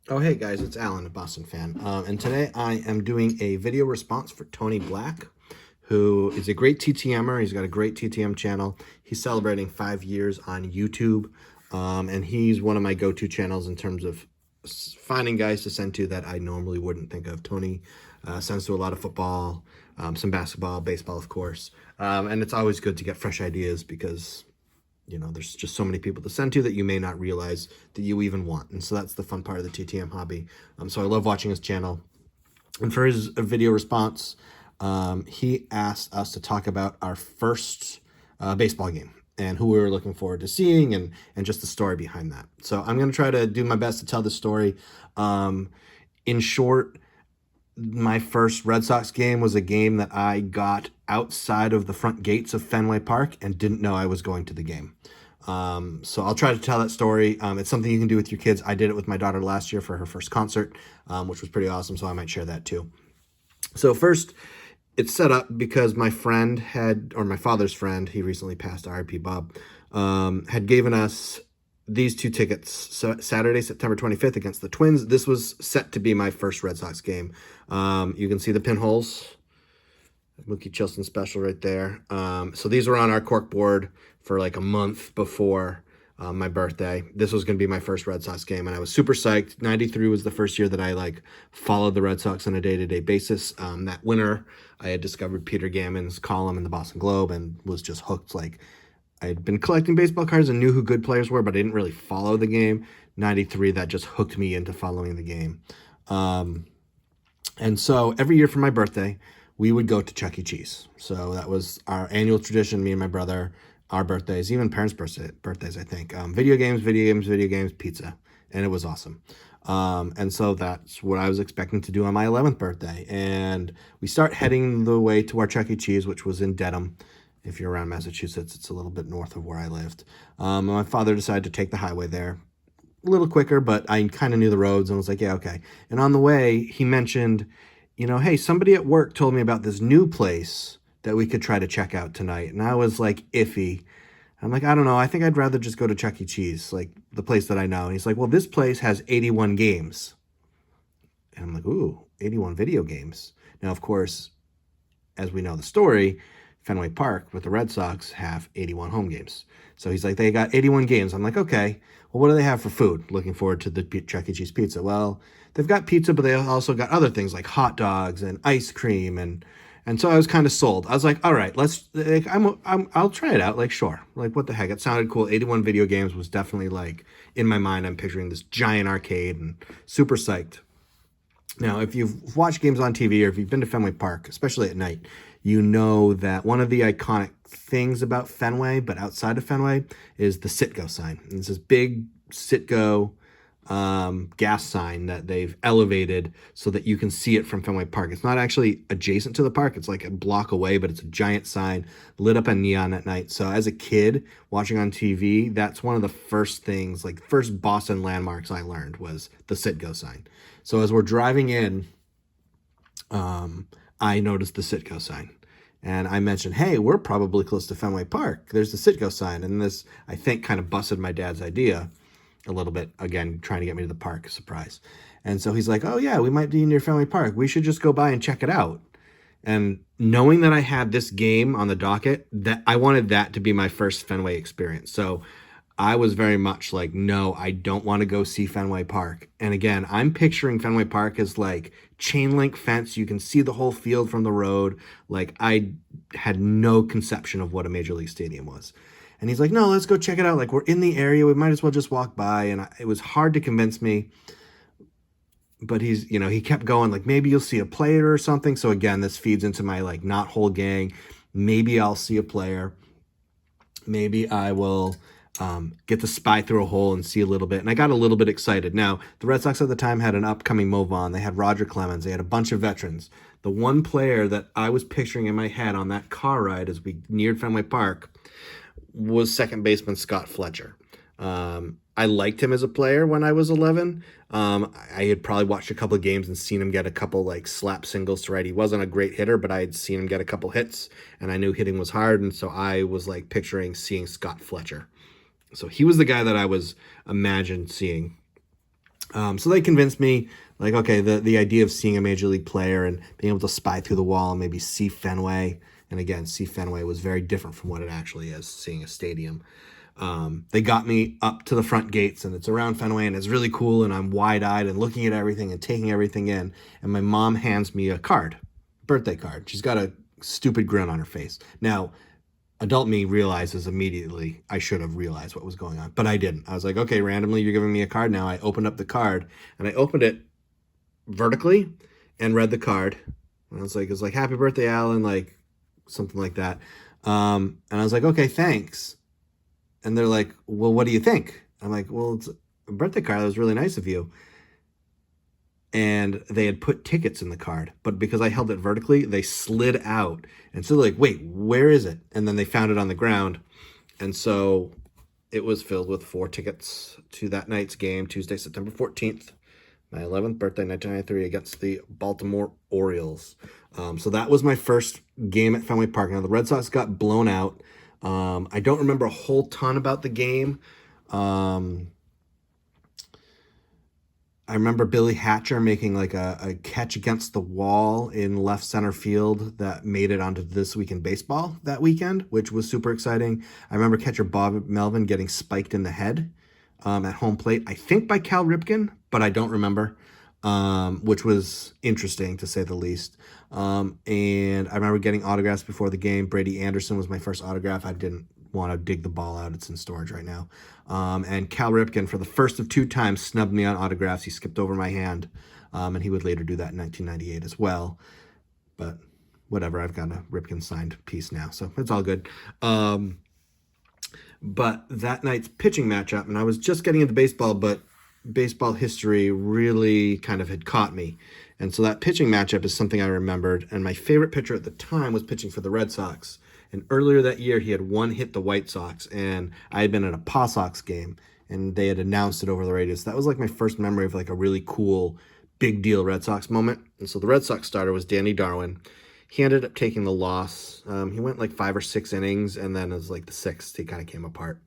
Oh, hey guys, it's Alan, a Boston fan. And today I am doing a video response for Tony Black, who is a great TTMer. He's got a great TTM channel. He's celebrating 5 years on YouTube. And he's one of my go-to channels in terms of finding guys to send to that I normally wouldn't think of. Tony sends to a lot of football, some basketball, baseball, of course. And it's always good to get fresh ideas because there's just so many people to send to that you may not realize that you even want. And so that's the fun part of the TTM hobby. So I love watching his channel. And for his video response, he asked us to talk about our first baseball game and who we were looking forward to seeing and just the story behind that. So I'm going to try to do my best to tell the story. In short, my first Red Sox game was a game that I got outside of the front gates of Fenway Park and didn't know I was going to the game. So I'll try to tell that story. It's something you can do with your kids. I did it with my daughter last year for her first concert, which was pretty awesome, so I might share that too. So first, it's set up because my father's friend, he recently passed, R.I.P. Bob, had given us these two tickets. So Saturday, September 25th against the Twins. This was set to be my first Red Sox game. You can see the pinholes. Mookie Chilson special right there. So these were on our cork board for like a month before my birthday. This was going to be my first Red Sox game, and I was super psyched. 93 was the first year that I followed the Red Sox on a day-to-day basis. That winter, I had discovered Peter Gammon's column in the Boston Globe and was just hooked. I had been collecting baseball cards and knew who good players were, but I didn't really follow the game. 93, that just hooked me into following the game. And so every year for my birthday, we would go to Chuck E. Cheese. So that was our annual tradition, me and my brother, our birthdays, even parents' birthdays, I think. Video games, pizza. And it was awesome. And so that's what I was expecting to do on my 11th birthday. And we start heading the way to our Chuck E. Cheese, which was in Dedham. If you're around Massachusetts, it's a little bit north of where I lived. My father decided to take the highway there. A little quicker, but I kind of knew the roads and was like, yeah, okay. And on the way, he mentioned, hey, somebody at work told me about this new place that we could try to check out tonight. And I was like, iffy. I'm like, I don't know. I think I'd rather just go to Chuck E. Cheese, like the place that I know. And he's like, well, this place has 81 games. And I'm like, ooh, 81 video games. Now, of course, as we know the story, Fenway Park with the Red Sox have 81 home games. So he's like, they got 81 games. I'm like, okay, well, what do they have for food? Looking forward to the Chuck E. Cheese pizza. Well, they've got pizza, but they also got other things like hot dogs and ice cream. And so I was kind of sold. I was like, all right, I'll try it out. Sure. What the heck? It sounded cool. 81 video games was definitely in my mind, I'm picturing this giant arcade and super psyched. Now, if you've watched games on TV or if you've been to Fenway Park, especially at night, you know that one of the iconic things about Fenway, but outside of Fenway, is the Citgo sign. And it's this big Citgo gas sign that they've elevated so that you can see it from Fenway Park. It's not actually adjacent to the park. It's like a block away, but it's a giant sign lit up in neon at night. So as a kid watching on TV, that's one of the first things, first Boston landmarks I learned was the Citgo sign. So as we're driving in, I noticed the Citgo sign. And I mentioned, hey, we're probably close to Fenway Park. There's the Citgo sign. And this, I think, kind of busted my dad's idea a little bit, again, trying to get me to the park, surprise. And so he's like, oh, yeah, we might be near Fenway Park. We should just go by and check it out. And knowing that I had this game on the docket, that I wanted that to be my first Fenway experience. So I was very much like, no, I don't want to go see Fenway Park. And again, I'm picturing Fenway Park as chain link fence. You can see the whole field from the road. I had no conception of what a major league stadium was. And he's like, no, let's go check it out. We're in the area. We might as well just walk by. And it was hard to convince me. But he kept going, maybe you'll see a player or something. So again, this feeds into my not whole gang. Maybe I'll see a player. Maybe I will get to spy through a hole and see a little bit. And I got a little bit excited. Now, the Red Sox at the time had an upcoming move on. They had Roger Clemens. They had a bunch of veterans. The one player that I was picturing in my head on that car ride as we neared Fenway Park was second baseman Scott Fletcher. I liked him as a player when I was 11. I had probably watched a couple of games and seen him get a couple slap singles to right. He wasn't a great hitter, but I had seen him get a couple hits, and I knew hitting was hard, and so I was picturing seeing Scott Fletcher. So he was the guy that I was imagined seeing. So they convinced me, like, okay, the idea of seeing a major league player and being able to spy through the wall and maybe see Fenway. And again, see Fenway was very different from what it actually is, seeing a stadium. They got me up to the front gates, and it's around Fenway, and it's really cool. And I'm wide eyed and looking at everything and taking everything in. And my mom hands me a card, birthday card. She's got a stupid grin on her face. Now, adult me realizes immediately I should have realized what was going on, but I didn't. I was like, okay, randomly, you're giving me a card now. I opened up the card, and I opened it vertically and read the card. And I was like, it was like, happy birthday, Alan, like something like that. And I was like, okay, thanks. And they're like, well, what do you think? I'm like, well, it's a birthday card. That was really nice of you. And they had put tickets in the card, but because I held it vertically, they slid out. And so they're like, wait, where is it? And then they found it on the ground. And so it was filled with 4 tickets to that night's game, Tuesday, September 14th, my 11th birthday, 1993, against the Baltimore Orioles. So that was my first game at Fenway Park. Now, the Red Sox got blown out. I don't remember a whole ton about the game. I remember Billy Hatcher making like a catch against the wall in left center field that made it onto This Week in Baseball that weekend, which was super exciting. I remember catcher Bob Melvin getting spiked in the head at home plate, I think by Cal Ripken, but I don't remember, which was interesting to say the least. And I remember getting autographs before the game. Brady Anderson was my first autograph. I didn't want to dig the ball out. It's in storage right now. And Cal Ripken, for the first of 2 times, snubbed me on autographs. He skipped over my hand, and he would later do that in 1998 as well. But whatever, I've got a Ripken signed piece now, so it's all good. But that night's pitching matchup, and I was just getting into baseball, but baseball history really kind of had caught me. And so that pitching matchup is something I remembered. And my favorite pitcher at the time was pitching for the Red Sox. And earlier that year, he had one hit the White Sox. And I had been at a Paw Sox game, and they had announced it over the radio. So that was like my first memory of like a really cool, big deal Red Sox moment. And so the Red Sox starter was Danny Darwin. He ended up taking the loss. He went like 5 or 6 innings, and then as like the 6th, he kind of came apart.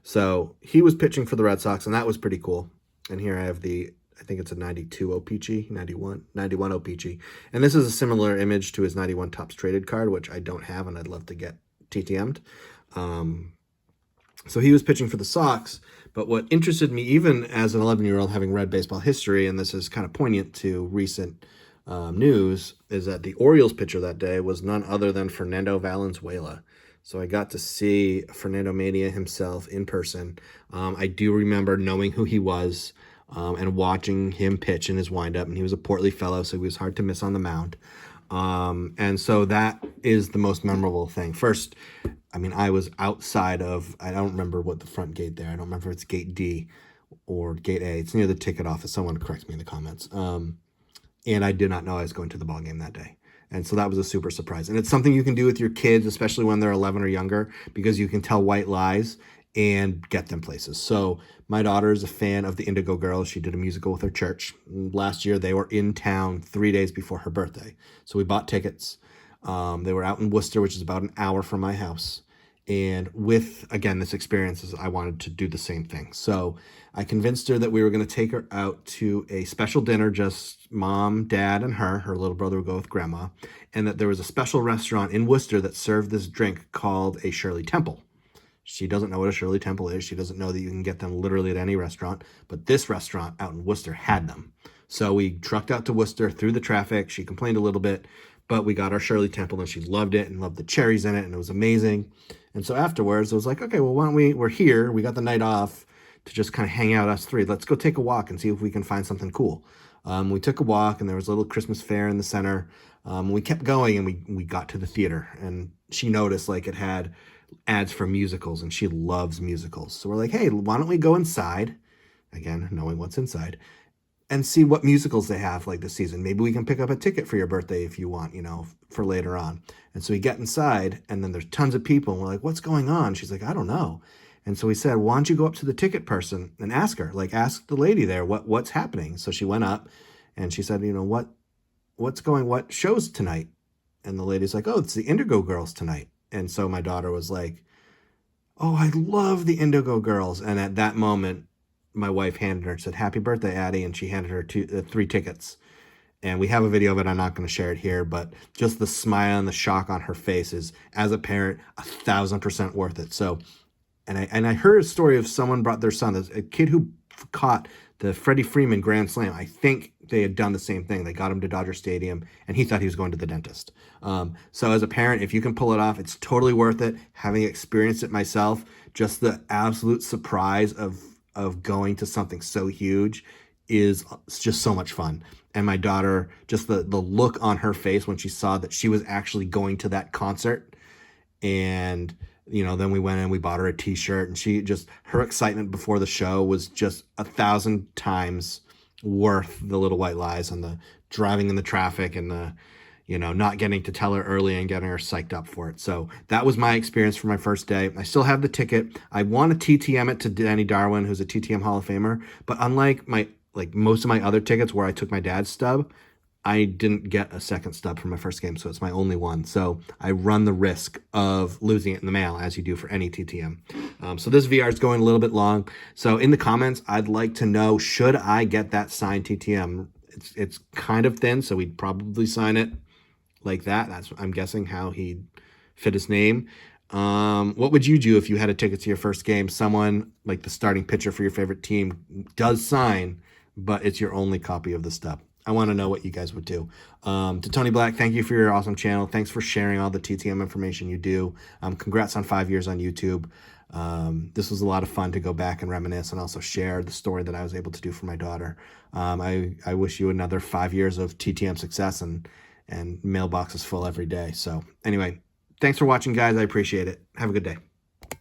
So he was pitching for the Red Sox, and that was pretty cool. And here I have I think it's a 92 OPG, 91 OPG. And this is a similar image to his 91 Topps Traded card, which I don't have, and I'd love to get TTM'd. So he was pitching for the Sox, but what interested me, even as an 11-year-old having read baseball history, and this is kind of poignant to recent news, is that the Orioles pitcher that day was none other than Fernando Valenzuela. So I got to see Fernando Mania himself in person. I do remember knowing who he was and watching him pitch in his windup. And he was a portly fellow, so he was hard to miss on the mound. And so that is the most memorable thing. First, I mean, I was outside of, I don't remember what the front gate there. I don't remember if it's gate D or gate A. It's near the ticket office. Someone correct me in the comments. And I did not know I was going to the ball game that day. And so that was a super surprise. And it's something you can do with your kids, especially when they're 11 or younger, because you can tell white lies and get them places. So my daughter is a fan of the Indigo Girls. She did a musical with her church. Last year, they were in town 3 days before her birthday. So we bought tickets. They were out in Worcester, which is about an hour from my house. And with, again, this experience, I wanted to do the same thing. So I convinced her that we were going to take her out to a special dinner, just mom, dad, and her. Her little brother would go with grandma. And that there was a special restaurant in Worcester that served this drink called a Shirley Temple. She doesn't know what a Shirley Temple is. She doesn't know that you can get them literally at any restaurant. But this restaurant out in Worcester had them. So we trucked out to Worcester through the traffic. She complained a little bit, but we got our Shirley Temple, and she loved it and loved the cherries in it, and it was amazing. And so afterwards, I was like, okay, well, why don't we're here. We got the night off to just kind of hang out, us 3. Let's go take a walk and see if we can find something cool. We took a walk, and there was a little Christmas fair in the center. We kept going, and we got to the theater, and she noticed like it had ads for musicals, and she loves musicals. So we're like, hey, why don't we go inside, again, knowing what's inside, and see what musicals they have like this season. Maybe we can pick up a ticket for your birthday if you want, for later on. And so we get inside, and then there's tons of people, and we're like, what's going on? She's like, I don't know. And so we said, why don't you go up to the ticket person and ask her, like ask the lady there what's happening. So she went up, and she said, what shows tonight? And the lady's like, oh, it's the Indigo Girls tonight. And so my daughter was like, oh, I love the Indigo Girls. And at that moment, my wife handed her, said, "Happy birthday, Addie," and she handed her 3 tickets. And we have a video of it. I'm not going to share it here, but just the smile and the shock on her face is, as a parent, 1,000% worth it. So, and I heard a story of someone brought their son, a kid who caught the Freddie Freeman Grand Slam. I think they had done the same thing. They got him to Dodger Stadium, and he thought he was going to the dentist. So as a parent, if you can pull it off, it's totally worth it. Having experienced it myself, just the absolute surprise of going to something so huge is just so much fun. And my daughter, just the look on her face when she saw that she was actually going to that concert. And then we went and we bought her a t-shirt, and she just, her excitement before the show was just 1,000 times worth the little white lies and the driving in the traffic and the, not getting to tell her early and getting her psyched up for it. So that was my experience for my first day. I still have the ticket. I want to TTM it to Danny Darwin, who's a TTM Hall of Famer. But unlike most of my other tickets where I took my dad's stub, I didn't get a second stub for my first game, so it's my only one. So I run the risk of losing it in the mail, as you do for any TTM. So this VR is going a little bit long. So in the comments, I'd like to know, should I get that signed TTM? It's kind of thin, so we'd probably sign it like that. That's, I'm guessing, how he'd fit his name. What would you do if you had a ticket to your first game? Someone like the starting pitcher for your favorite team does sign, but it's your only copy of the stub. I want to know what you guys would do. To Tony Black, thank you for your awesome channel. Thanks for sharing all the TTM information you do. Congrats on 5 years on YouTube. This was a lot of fun to go back and reminisce and also share the story that I was able to do for my daughter. I wish you another 5 years of TTM success and mailboxes full every day. So anyway, thanks for watching, guys. I appreciate it. Have a good day.